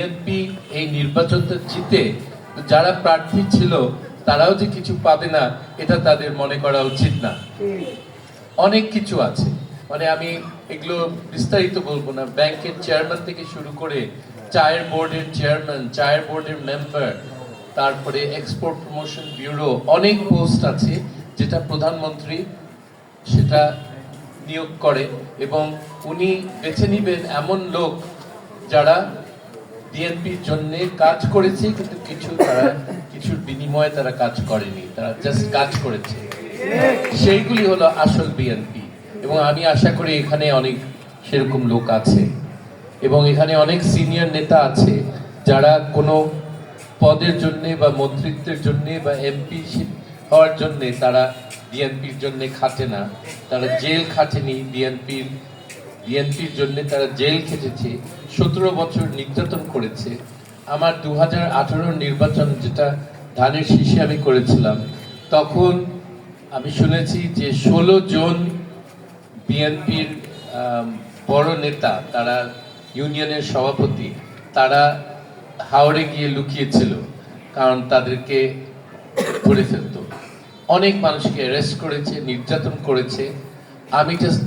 BNP এই নির্বাচনটা জিতে যারা প্রার্থী ছিল তারাও যে কিছু পাবে না এটা তাদের মনে করা উচিত না। অনেক কিছু আছে, মানে আমি এগুলো বিস্তারিত বলবো না। ব্যাংকের চেয়ারম্যান থেকে শুরু করে চায়ের বোর্ডের চেয়ারম্যান, চায়ের বোর্ডের মেম্বার, তারপরে এক্সপোর্ট প্রমোশন ব্যুরো, অনেক পোস্ট আছে যেটা প্রধানমন্ত্রী সেটা নিয়োগ করে এবং উনি বেছে নিবেন এমন লোক যারা বিএনপির জন্য কাজ করেছে, কিন্তু কিছুর বিনিময়ে তারা কাজ করেনি, তারা জাস্ট কাজ করেছে। সেইগুলি হলো আসল বিএনপি। এবং আমি আশা করি এখানে অনেক সেরকম লোক আছে এবং এখানে অনেক সিনিয়র নেতা আছে যারা কোনো পদের জন্য বা মন্ত্রিত্বের জন্য বা এমপি হওয়ার জন্য তারা বিএনপির জন্য খাটে না, তারা জেল খাটেনি। বিএনপির জন্য তারা জেল খেটেছে, 17 বছর নির্যাতন করেছে। আমার 2018 নির্বাচন, যেটা ধানের শীষে আমি করেছিলাম, তখন আমি শুনেছি যে 16 জন বিএনপির বড় নেতা, তারা ইউনিয়নের সভাপতি, তারা হাওড়ে গিয়ে লুকিয়েছিল কারণ তাদেরকে ধরে ফেলতো। অনেক মানুষকে অ্যারেস্ট করেছে, নির্যাতন করেছে। আমি জাস্ট